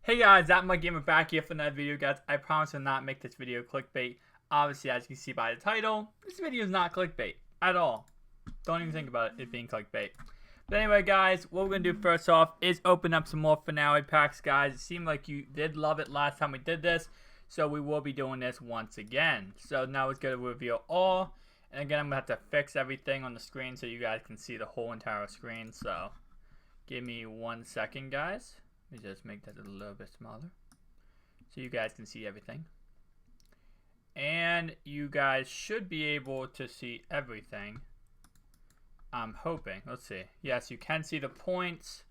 Hey guys, ThatMyGamer back here for another video, guys. I promise to not make this video clickbait. Obviously, as you can see by the title, this video is not clickbait at all. Don't even think about it being clickbait. But anyway, guys, what we're going to do first off is open up some more finale packs, guys. It seemed like you did love it last time we did this, so we will be doing this once again. So now let's go to reveal all. And again, I'm going to have to fix everything on the screen so you guys can see the whole entire screen. So give me 1 second, guys. Let me just make that a little bit smaller so you guys can see everything. And you guys should be able to see everything. I'm hoping. Let's see. Yes, you can see the points.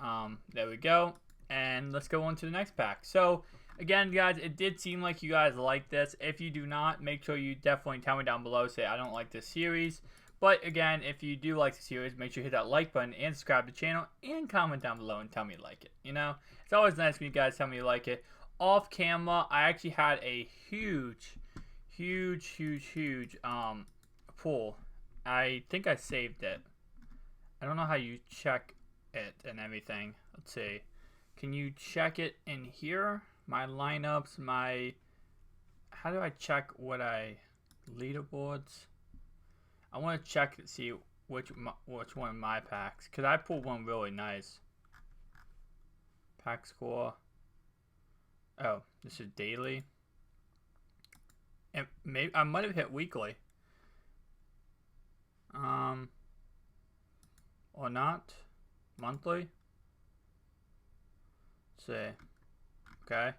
There we go. And let's go on to the next pack. So, again, guys, it did seem like you guys like this. If you do not, make sure you definitely tell me down below. Say, I don't like this series. But again, if you do like the series, make sure you hit that like button and subscribe to the channel and comment down below and tell me you like it. You know, it's always nice when you guys tell me you like it. Off camera, I actually had a huge pull. I think I saved it. I don't know how you check it and everything. Let's see. Can you check it in here? My lineups, how do I check what leaderboards? I want to check to see which one of my packs, because I pulled one really nice. Pack score. Oh, this is daily. And maybe I might have hit weekly. Or not. Monthly. Let's see. Okay.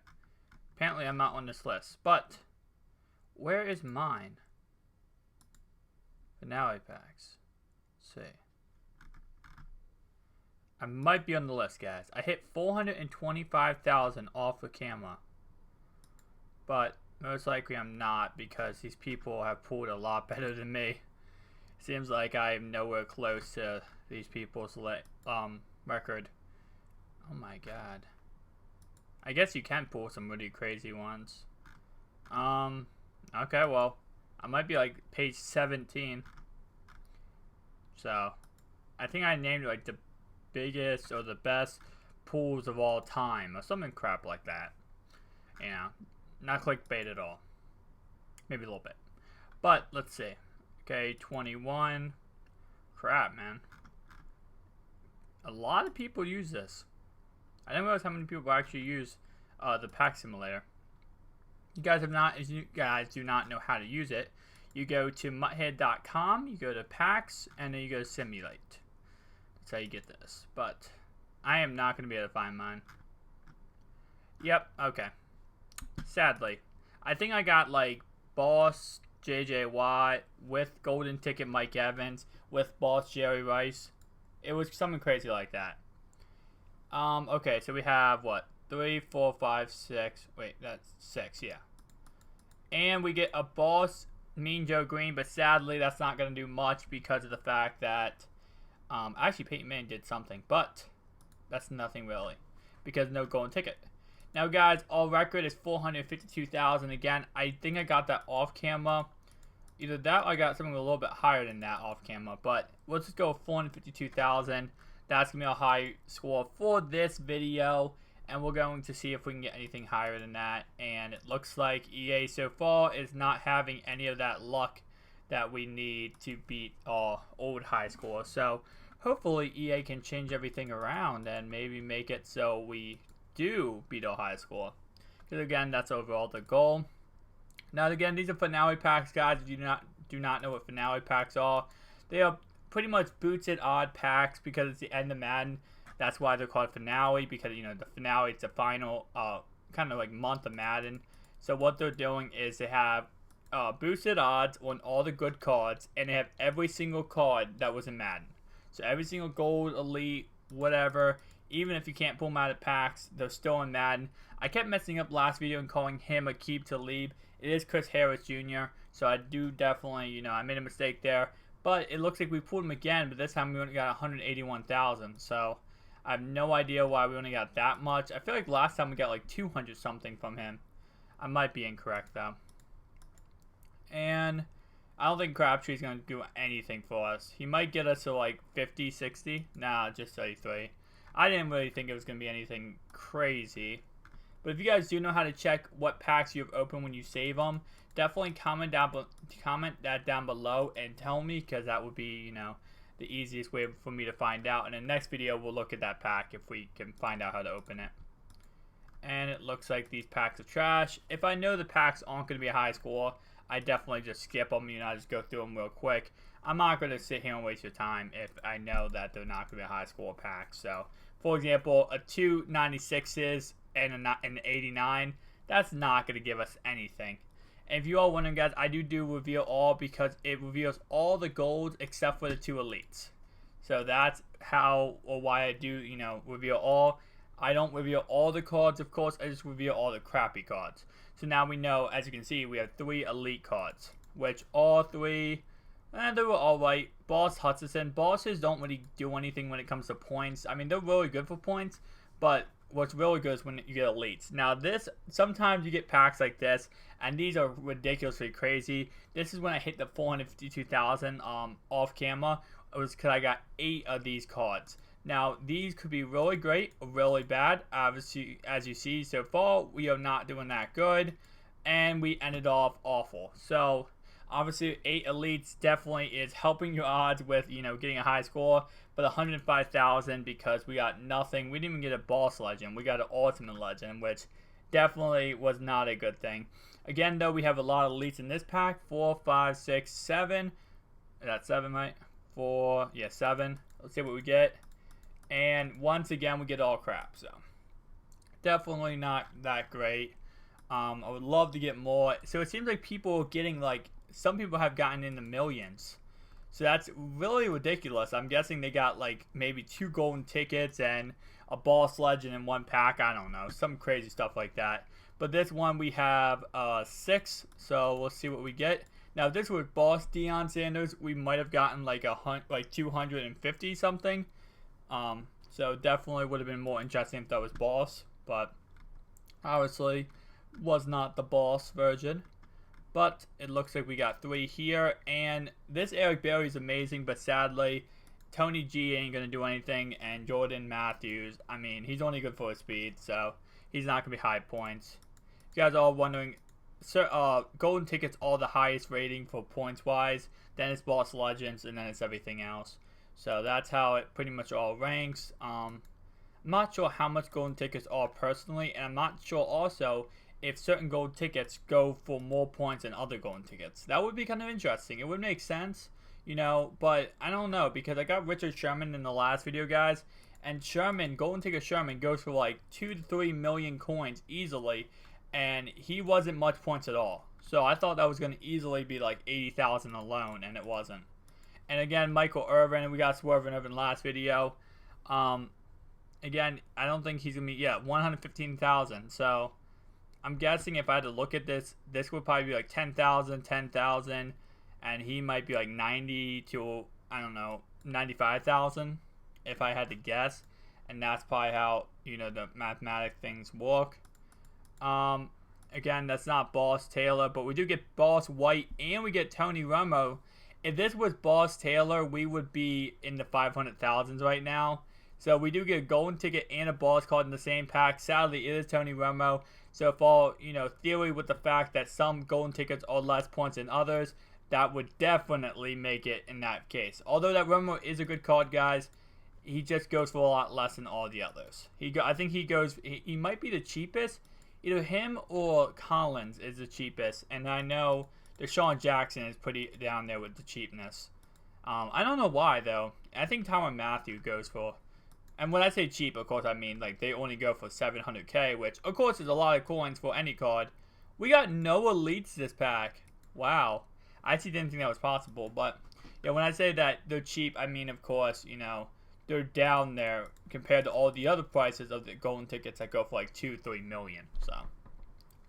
Apparently I'm not on this list, but where is mine? Finale packs. Let's see. I might be on the list, guys. I hit 425,000 off the camera. But most likely I'm not, because these people have pulled a lot better than me. Seems like I'm nowhere close to these people's record. Oh my god. I guess you can pull some really crazy ones. Okay, well, I might be like page 17. So, I think I named it like the biggest or the best pools of all time or something crap like that. You know, not clickbait at all. Maybe a little bit. But, let's see. Okay, 21. Crap, man. A lot of people use this. I didn't realize how many people actually use the pack simulator. You guys do not know how to use it, you go to mutthead.com, you go to packs, and then you go to simulate. That's how you get this. But I am not going to be able to find mine. Yep, okay. Sadly. I think I got like Boss JJ Watt with Golden Ticket Mike Evans with Boss Jerry Rice. It was something crazy like that. Okay, so we have what? 3, 4, 5, 6. Wait, that's 6, yeah. And we get a Boss Mean Joe Green, but sadly that's not going to do much because of the fact that actually Peyton Manning did something, but that's nothing really because no golden ticket. Now guys, all record is 452,000. Again, I think I got that off camera. Either that or I got something a little bit higher than that off camera, but let's just go 452,000. That's going to be a high score for this video. And we're going to see if we can get anything higher than that. And it looks like EA so far is not having any of that luck that we need to beat our old high score. So hopefully EA can change everything around and maybe make it so we do beat our high score. Because again, that's overall the goal. Now again, these are finale packs, guys. If you do not know what finale packs are, they are pretty much boosted odd packs because it's the end of Madden. That's why they're called finale, because, you know, the finale is the final kind of like month of Madden. So what they're doing is they have boosted odds on all the good cards, and they have every single card that was in Madden. So every single gold, elite, whatever, even if you can't pull them out of packs, they're still in Madden. I kept messing up last video and calling him Aqib Talib. It is Chris Harris Jr., so I do definitely, you know, I made a mistake there. But it looks like we pulled him again, but this time we only got 181,000, so I have no idea why we only got that much. I feel like last time we got like 200 something from him. I might be incorrect though. And I don't think Crabtree's going to do anything for us. He might get us to like 50, 60. Nah, just 33. I didn't really think it was going to be anything crazy. But if you guys do know how to check what packs you have opened when you save them, definitely comment that down below and tell me, because that would be, you know, the easiest way for me to find out. And in the next video, we'll look at that pack if we can find out how to open it. And it looks like these packs are trash. If I know the packs aren't going to be a high score, I definitely just skip them. You know, I just go through them real quick. I'm not going to sit here and waste your time if I know that they're not going to be a high score pack. So, for example, a 296s and an 89, that's not going to give us anything. And if you are wondering, guys, I do reveal all, because it reveals all the golds except for the 2 elites. So that's how or why I do, you know, reveal all. I don't reveal all the cards, of course. I just reveal all the crappy cards. So now we know, as you can see, we have 3 elite cards, which all 3, they were alright. Boss Hutchinson. Bosses don't really do anything when it comes to points. I mean, they're really good for points, but what's really good is when you get elites. Now this, sometimes you get packs like this, and these are ridiculously crazy. This is when I hit the 452,000 off camera. It was because I got 8 of these cards. Now, these could be really great or really bad. Obviously, as you see so far, we are not doing that good, and we ended off awful. So, obviously, 8 elites definitely is helping your odds with, you know, getting a high score. But 105,000, because we got nothing. We didn't even get a boss legend. We got an ultimate legend, which definitely was not a good thing. Again, though, we have a lot of elites in this pack. 4, 5, 6, 7. That's 7, right? 4, yeah, 7. Let's see what we get. And once again, we get all crap. So, definitely not that great. I would love to get more. So, it seems like people are getting, like, some people have gotten in the millions. So, that's really ridiculous. I'm guessing they got, like, maybe 2 golden tickets and a boss legend in one pack. I don't know. Some crazy stuff like that. But this one, we have 6. So, we'll see what we get. Now, if this was boss Deion Sanders, we might have gotten, like, 250 something. So definitely would have been more interesting if that was boss, but obviously was not the boss version. But it looks like we got 3 here, and this Eric Berry is amazing, but sadly Tony G ain't gonna do anything, and Jordan Matthews, I mean, he's only good for his speed, so he's not gonna be high points. If you guys are all wondering, golden tickets are the highest rating for points wise, then it's boss legends, and then it's everything else. So that's how it pretty much all ranks. I'm not sure how much golden tickets are personally, and I'm not sure also if certain gold tickets go for more points than other golden tickets. That would be kind of interesting. It would make sense, you know, but I don't know, because I got Richard Sherman in the last video, guys, and Sherman, golden ticket Sherman, goes for like 2 to 3 million coins easily, and he wasn't much points at all. So I thought that was going to easily be like 80,000 alone, and it wasn't. And again, Michael Irvin, we got Swervin Irvin last video. Again, I don't think he's going to be, 115,000. So, I'm guessing if I had to look at this, this would probably be like 10,000, 10,000. And he might be like 90 to, I don't know, 95,000 if I had to guess. And that's probably how, you know, the mathematic things work. Again, that's not Boss Taylor, but we do get Boss White and we get Tony Romo. If this was Boss Taylor, we would be in the 500,000s right now. So we do get a golden ticket and a boss card in the same pack. Sadly, it is Tony Romo. So if all, you know, theory with the fact that some golden tickets are less points than others, that would definitely make it in that case. Although that Romo is a good card, guys, he just goes for a lot less than all the others. I think he might be the cheapest. Either him or Collins is the cheapest. And I know Deshaun Jackson is pretty down there with the cheapness. I don't know why, though. I think Tyrann Mathieu goes for, and when I say cheap, of course, I mean, like, they only go for 700k, which, of course, is a lot of coins for any card. We got no elites this pack. Wow. I actually didn't think that was possible, but, yeah, when I say that they're cheap, I mean, of course, you know, they're down there compared to all the other prices of the golden tickets that go for, like, 2-3 million, so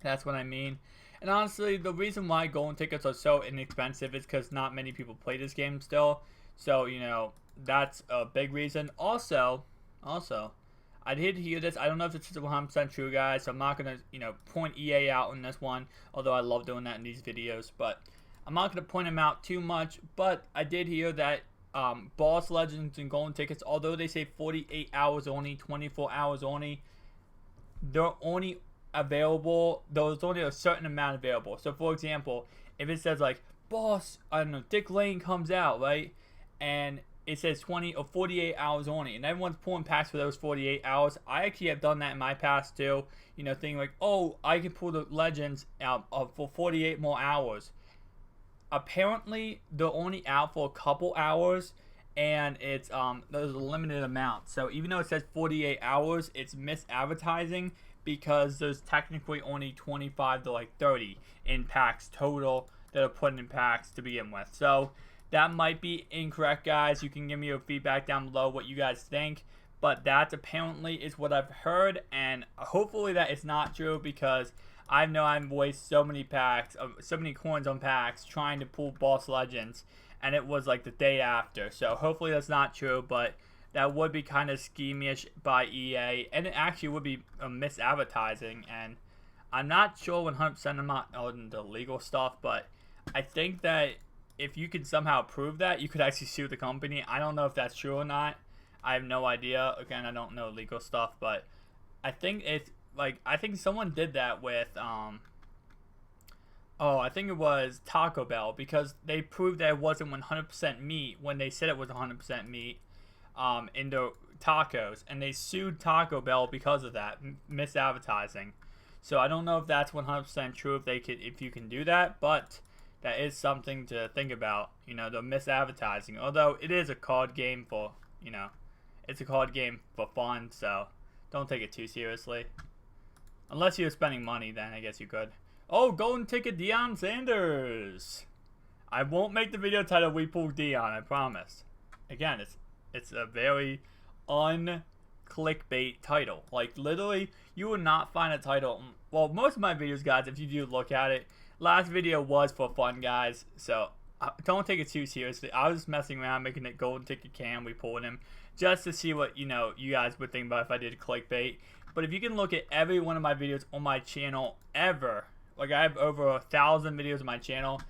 that's what I mean. And honestly, the reason why golden tickets are so inexpensive is because not many people play this game still. So, you know, that's a big reason. Also, I did hear this. I don't know if this is 100% true, guys. So I'm not going to, you know, point EA out on this one. Although I love doing that in these videos. But I'm not going to point them out too much. But I did hear that Boss Legends and Golden Tickets, although they say 48 hours only, 24 hours only, they're only available, there's only a certain amount available. So for example, if it says like Boss, I don't know, Dick Lane comes out, right, and it says 20 or 48 hours only, and everyone's pulling packs for those 48 hours. I actually have done that in my past too, you know, thinking like, oh, I can pull the Legends out for 48 more hours. Apparently they're only out for a couple hours, and it's there's a limited amount. So even though it says 48 hours, it's misadvertising, because there's technically only 25 to like 30 in packs total that are put in packs to begin with. So that might be incorrect, guys. You can give me your feedback down below what you guys think, but that apparently is what I've heard, and hopefully that is not true, because I know I've wasted so many packs, so many coins on packs trying to pull Boss Legends, and it was like the day after. So hopefully that's not true, but that would be kind of schemish by EA, and it actually would be a misadvertising, and I'm not sure 100%, I'm not on the legal stuff, but I think that if you could somehow prove that, you could actually sue the company. I don't know if that's true or not. I have no idea. Again, I don't know legal stuff, but I think it's like, I think someone did that with I think it was Taco Bell, because they proved that it wasn't 100% meat when they said it was 100% meat in the tacos, and they sued Taco Bell because of that misadvertising. So I don't know if that's 100% true, if you can do that, but that is something to think about, you know, the misadvertising. Although it is a card game for, you know, it's a card game for fun, so don't take it too seriously. Unless you're spending money, then I guess you could. Oh, Golden Ticket Deion Sanders. I won't make the video title We Pulled Deion, I promise. Again, it's a very un-clickbait title. Like, literally, you will not find a title. Well, most of my videos, guys, if you do look at it, last video was for fun, guys, so don't take it too seriously. I was just messing around, making it Golden Ticket Cam. We pulled him just to see what, you know, you guys would think about if I did clickbait. But if you can look at every one of my videos on my channel ever, like I have over 1,000 videos on my channel,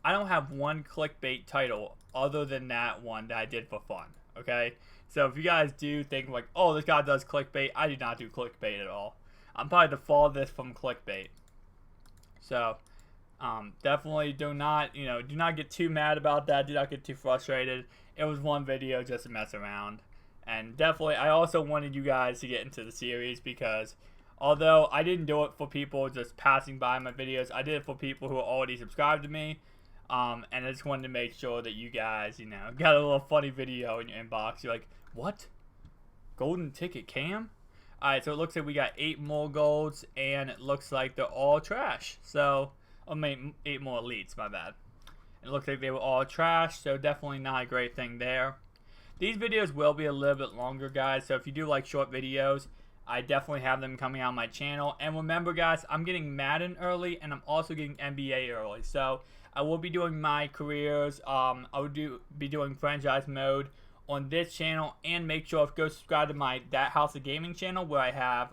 I don't have one clickbait title other than that one that I did for fun, okay? So if you guys do think like, oh, this guy does clickbait, I do not do clickbait at all. I'm probably the farthest from clickbait. So definitely do not get too mad about that. Do not get too frustrated. It was one video just to mess around. And definitely, I also wanted you guys to get into the series, because although I didn't do it for people just passing by my videos, I did it for people who already subscribed to me. And I just wanted to make sure that you guys, you know, got a little funny video in your inbox. You're like, what? Golden Ticket Cam? Alright, so it looks like we got 8 more golds, and it looks like they're all trash. So, I mean, 8 more elites, my bad. It looks like they were all trash, so definitely not a great thing there. These videos will be a little bit longer, guys, so if you do like short videos, I definitely have them coming out on my channel. And remember, guys, I'm getting Madden early, and I'm also getting NBA early. So, I will be doing my careers. I will be doing franchise mode on this channel, and make sure to go subscribe to my That House of Gaming channel, where I have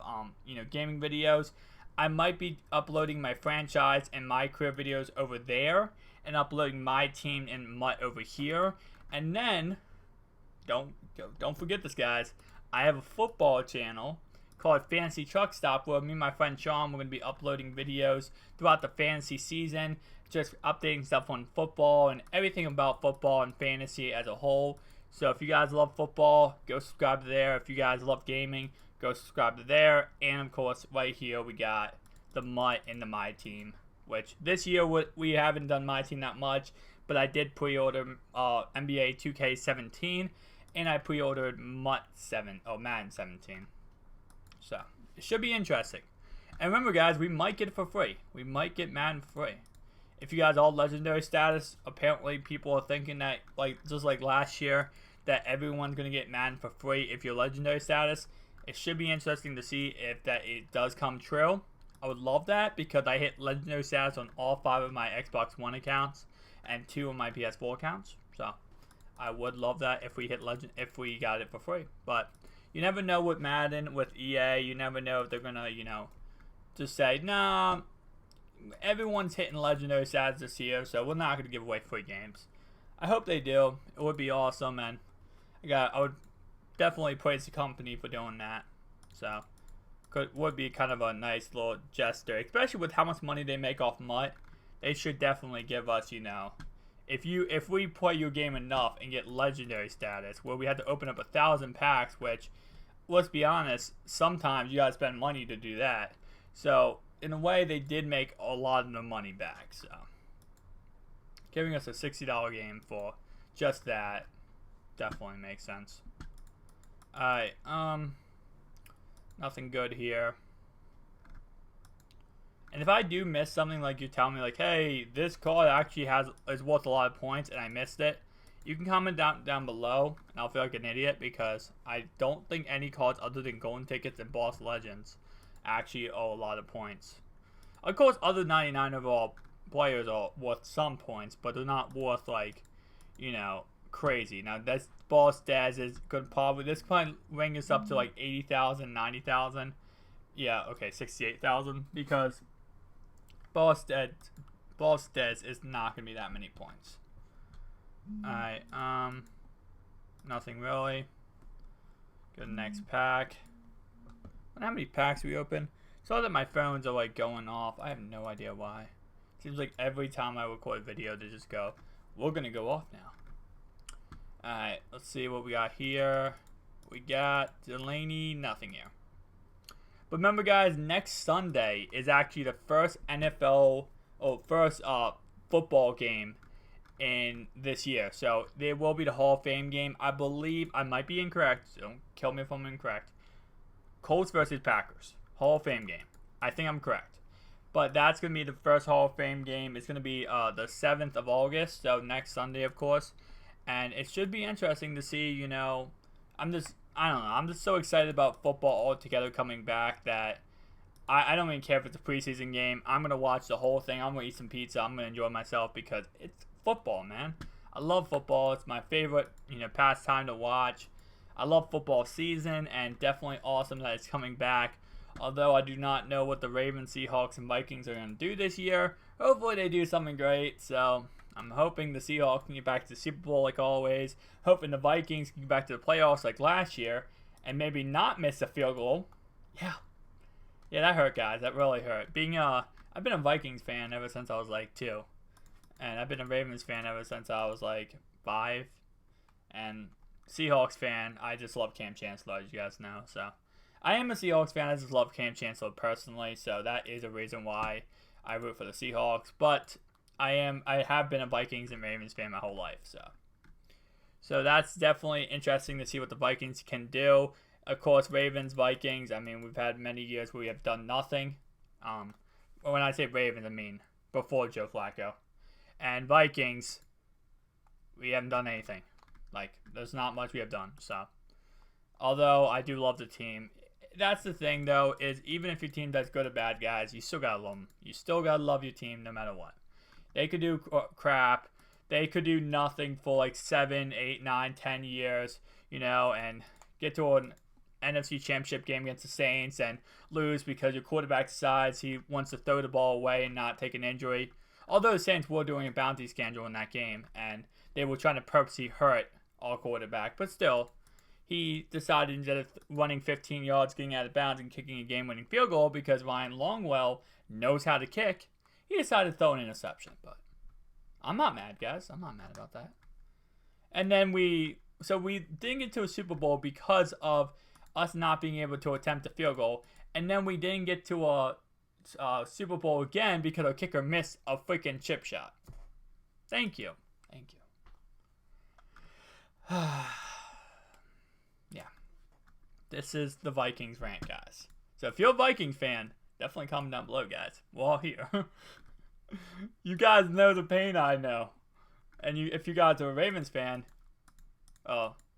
you know, gaming videos. I might be uploading my franchise and my career videos over there, and uploading my team and MUT over here. And then don't forget this, guys, I have a football channel called Fantasy Truck Stop, where me and my friend Sean, we're going to be uploading videos throughout the fantasy season, just updating stuff on football and everything about football and fantasy as a whole. So if you guys love football, go subscribe to there. If you guys love gaming, go subscribe to there. And of course, right here we got the MUT and the My Team, which this year we haven't done My Team that much, but I did pre-order NBA 2K17, and I pre-ordered Madden 17. So it should be interesting. And remember, guys, we might get it for free. We might get Madden for free. If you guys all legendary status, apparently people are thinking that, like, just like last year, that everyone's going to get Madden for free if you're legendary status. It should be interesting to see if it does come true. I would love that, because I hit legendary status on all 5 of my Xbox One accounts and 2 of my PS4 accounts. So I would love that if we got it for free. But you never know with Madden, with EA. You never know if they're going to, you know, just say, nah, everyone's hitting legendary status this year, so we're not going to give away free games. I hope they do. It would be awesome, and I would definitely praise the company for doing that. So, would be kind of a nice little gesture, especially with how much money they make off MUT. They should definitely give us, if we play your game enough and get legendary status, where we had to open up 1,000 packs, which, let's be honest, sometimes you gotta spend money to do that. So, in a way, they did make a lot of the money back. So, giving us a $60 game for just that definitely makes sense. Alright, nothing good here. And if I do miss something, like you tell me, like, hey, this card actually is worth a lot of points and I missed it, you can comment down below, and I'll feel like an idiot, because I don't think any cards other than golden tickets and boss legends actually owe a lot of points. Of course, other 99 overall players are worth some points, but they're not worth, like, crazy. Now, this boss Daz is good. Probably this might ring us up to like 80,000, 90,000. Yeah, okay, 68,000, because boss Daz is not gonna be that many points. Alright, nothing really. Go to the next pack. I wonder how many packs we open. So that my phones are like going off. I have no idea why. Seems like every time I record a video, they just go, we're gonna go off now. Alright, let's see what we got here. We got Delaney, nothing here. But remember, guys, next Sunday is actually the first football game in this year. So there will be the Hall of Fame game. I believe, I might be incorrect, so don't kill me if I'm incorrect. Colts versus Packers. Hall of Fame game. I think I'm correct. But that's going to be the first Hall of Fame game. It's going to be the 7th of August, so next Sunday, of course. And it should be interesting to see, I don't know, I'm just so excited about football altogether coming back that I don't even care if it's a preseason game. I'm going to watch the whole thing. I'm going to eat some pizza. I'm going to enjoy myself because it's football, man. I love football. It's my favorite, pastime to watch. I love football season, and definitely awesome that it's coming back. Although I do not know what the Ravens, Seahawks, and Vikings are going to do this year. Hopefully they do something great. So I'm hoping the Seahawks can get back to the Super Bowl like always. Hoping the Vikings can get back to the playoffs like last year. And maybe not miss a field goal. Yeah. Yeah, that hurt, guys. That really hurt. I've been a Vikings fan ever since I was like 2. And I've been a Ravens fan ever since I was like 5. And Seahawks fan, I just love Cam Chancellor, as you guys know. So I am a Seahawks fan. I just love Cam Chancellor personally. So that is a reason why I root for the Seahawks. But I have been a Vikings and Ravens fan my whole life. So that's definitely interesting to see what the Vikings can do. Of course, Ravens, Vikings, I mean, we've had many years where we have done nothing. When I say Ravens, I mean before Joe Flacco. And Vikings, we haven't done anything. Like, there's not much we have done. So, although I do love the team, that's the thing, though, is even if your team does good or bad, guys, you still gotta love them. You still gotta love your team no matter what. They could do crap. They could do nothing for like 7, 8, 9, 10 years, and get to an NFC Championship game against the Saints and lose because your quarterback decides he wants to throw the ball away and not take an injury. Although the Saints were doing a bounty schedule in that game, and they were trying to purposely hurt our quarterback, but still, he decided instead of running 15 yards, getting out of bounds, and kicking a game-winning field goal because Ryan Longwell knows how to kick, he decided to throw an interception. But I'm not mad, guys. I'm not mad about that. And then we didn't get to a Super Bowl because of us not being able to attempt a field goal, and then we didn't get to a Super Bowl again because our kicker missed a freaking chip shot. Thank you. Yeah. This is the Vikings rant, guys. So if you're a Vikings fan, definitely comment down below, guys. We're all here. You guys know the pain I know. And if you guys are a Ravens fan,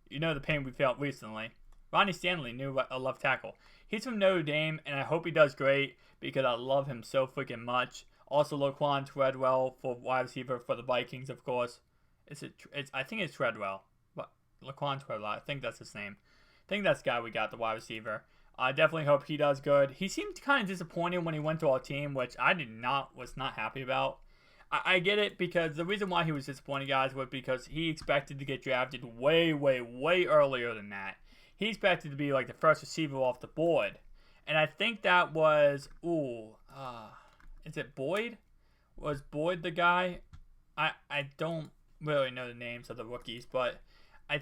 you know the pain we felt recently. Ronnie Stanley, new left tackle. He's from Notre Dame, and I hope he does great because I love him so freaking much. Also, Laquan Treadwell for wide receiver for the Vikings, of course. I think it's Treadwell. But Laquan Treadwell, I think that's his name. I think that's the guy we got, the wide receiver. I definitely hope he does good. He seemed kind of disappointed when he went to our team, which I was not happy about. I get it, because the reason why he was disappointed, guys, was because he expected to get drafted way, way, way earlier than that. He expected to be like the first receiver off the board. And I think that was, is it Boyd? Was Boyd the guy? I don't really know the names of the rookies, but I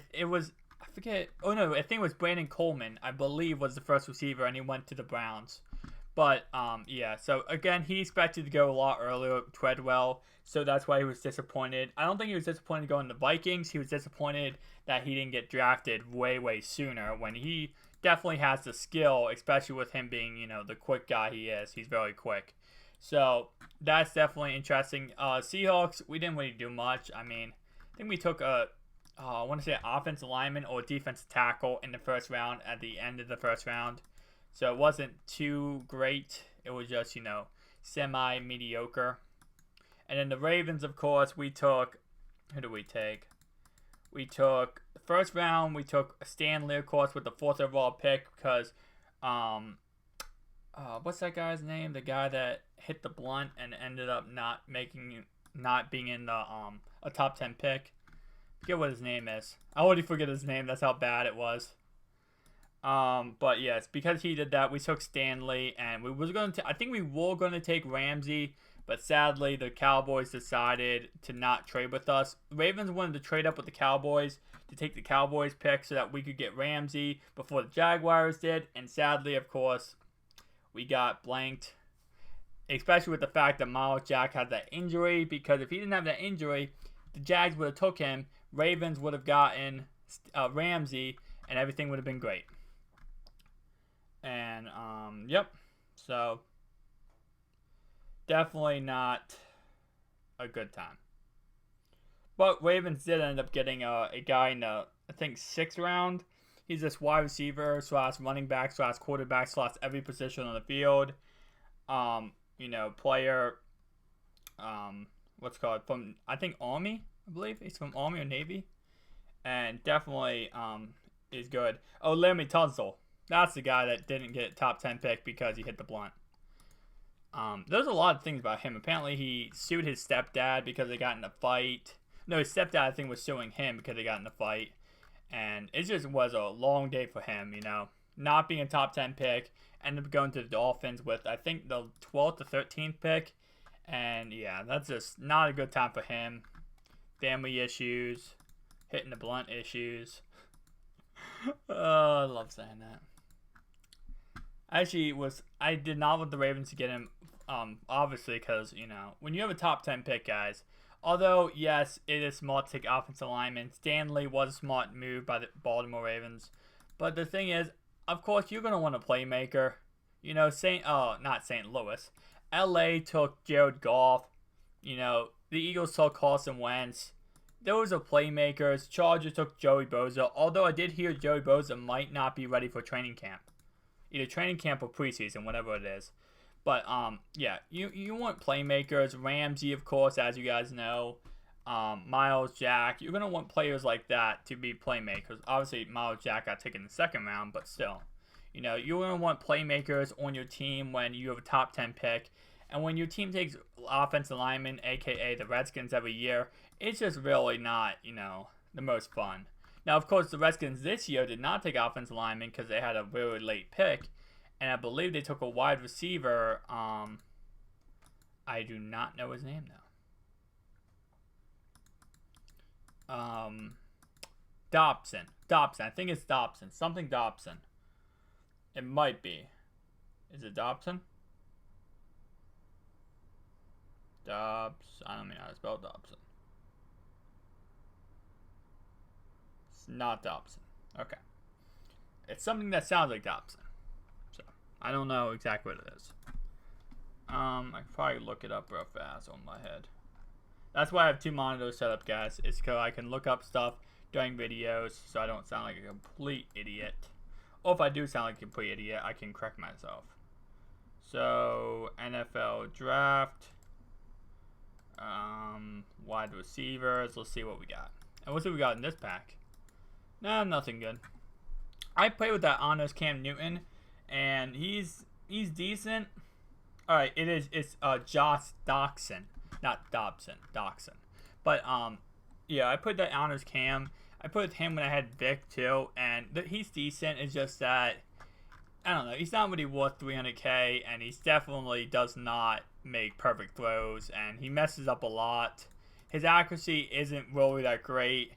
forget. Oh no, I think it was Brandon Coleman, I believe, was the first receiver, and he went to the Browns. But yeah. So again, he expected to go a lot earlier, Treadwell. So that's why he was disappointed. I don't think he was disappointed going to the Vikings. He was disappointed that he didn't get drafted way, way sooner, when he definitely has the skill, especially with him being, the quick guy he is. He's very quick. So that's definitely interesting. Seahawks, we didn't really do much. I mean, I think we took I want to say an offensive lineman or a defensive tackle in the first round, at the end of the first round. So it wasn't too great. It was just, semi-mediocre. And then the Ravens, of course, we took, who did we take? We took, the first round, we took Stanley, of course, with the 4th overall pick, because, what's that guy's name? The guy that hit the blunt and ended up not being in the, a top 10 pick. I forget what his name is. I already forget his name. That's how bad it was. But yes, because he did that, we took Stanley, and I think we were going to take Ramsey, but sadly the Cowboys decided to not trade with us. Ravens wanted to trade up with the Cowboys to take the Cowboys pick so that we could get Ramsey before the Jaguars did, and sadly, of course, we got blanked, especially with the fact that Miles Jack had that injury, because if he didn't have that injury, the Jags would have took him, Ravens would have gotten Ramsey, and everything would have been great. And, yep. So, definitely not a good time. But Ravens did end up getting a guy in the, I think, 6th round. He's this wide receiver / running back / quarterback / every position on the field. Player, what's it called? From, I think, Army, I believe. He's from Army or Navy. And definitely is good. Oh, Laremy Tunsil. That's the guy that didn't get top 10 pick because he hit the blunt. There's a lot of things about him. Apparently, he sued his stepdad because they got in a fight. No, his stepdad, I think, was suing him because they got in a fight. And it just was a long day for him, Not being a top 10 pick. Ended up going to the Dolphins with, I think, the 12th to 13th pick. And, yeah, that's just not a good time for him. Family issues. Hitting the blunt issues. Oh, I love saying that. Actually, I did not want the Ravens to get him, obviously, because, when you have a top 10 pick, guys, although, yes, it is smart to take offensive linemen, Stanley was a smart move by the Baltimore Ravens, but the thing is, of course, you're going to want a playmaker. Not St. Louis. LA took Jared Goff. The Eagles took Carson Wentz. Those are playmakers. Chargers took Joey Bosa, although I did hear Joey Bosa might not be ready for training camp. Either training camp or preseason, whatever it is. But, yeah, you want playmakers. Ramsey, of course, as you guys know. Miles Jack. You're going to want players like that to be playmakers. Obviously, Miles Jack got taken in the 2nd round, but still. You're going to want playmakers on your team when you have a top 10 pick. And when your team takes offensive linemen, a.k.a. the Redskins, every year, it's just really not, the most fun. Now, of course, the Redskins this year did not take offensive linemen because they had a really late pick. And I believe they took a wide receiver. I do not know his name, though. Dobson. I think it's Dobson. Something Dobson. It might be. Is it Dobson? I don't know how to spell Dobson. It's not Dobson. Okay. It's something that sounds like Dobson. So, I don't know exactly what it is. I can probably look it up real fast on my head. That's why I have 2 monitors set up, guys. It's because I can look up stuff during videos so I don't sound like a complete idiot. Or if I do sound like a complete idiot, I can correct myself. So, NFL draft. Wide receivers. Let's see what we got. And what's what we got in this pack? Nah, nothing good. I play with that honest Cam Newton, and he's decent. All right, it's Josh Doxson. not Dobson, Doxson. But yeah, I put that on his cam. I put him when I had Vic too, and he's decent. It's just that I don't know. He's not really worth 300K, and he's definitely does not make perfect throws, and he messes up a lot. His accuracy isn't really that great.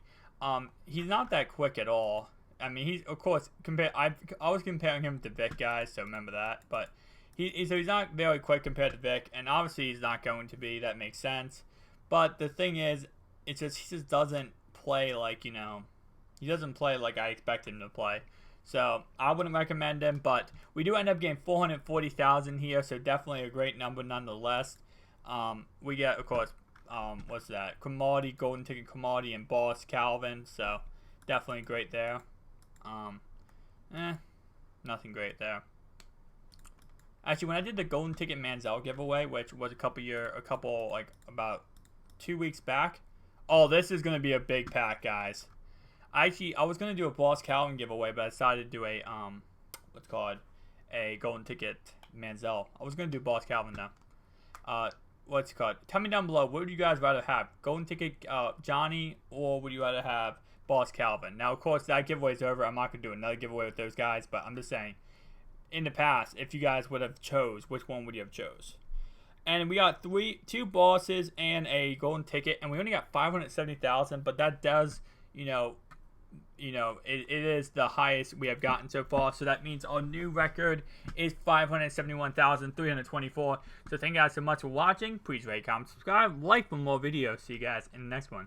He's not that quick at all. I mean, he's of course I was comparing him to Vic, guys, so remember that. But he's not very quick compared to Vic, and obviously he's not going to be. That makes sense. But the thing is, he just doesn't play like he doesn't play like I expect him to play. So I wouldn't recommend him, but we do end up getting 440,000 here, so definitely a great number nonetheless. We get, of course, what's that? Commodity, golden ticket commodity, and Boss Calvin, so definitely great there. Nothing great there. Actually, when I did the golden ticket Manziel giveaway, which was about 2 weeks back. Oh, this is gonna be a big pack, guys. I was gonna do a Boss Calvin giveaway, but I decided to do a a golden ticket Manziel. I was gonna do Boss Calvin though. What's it called? Tell me down below. What would you guys rather have? Golden ticket Johnny, or would you rather have Boss Calvin? Now, of course, that giveaway is over. I'm not gonna do another giveaway with those guys, but I'm just saying. In the past, if you guys would have chose, which one would you have chose? And we got two bosses and a golden ticket, and we only got 570,000. But that does, it is the highest we have gotten so far. So that means our new record is 571,324. So thank you guys so much for watching. Please rate, comment, subscribe, like for more videos. See you guys in the next one.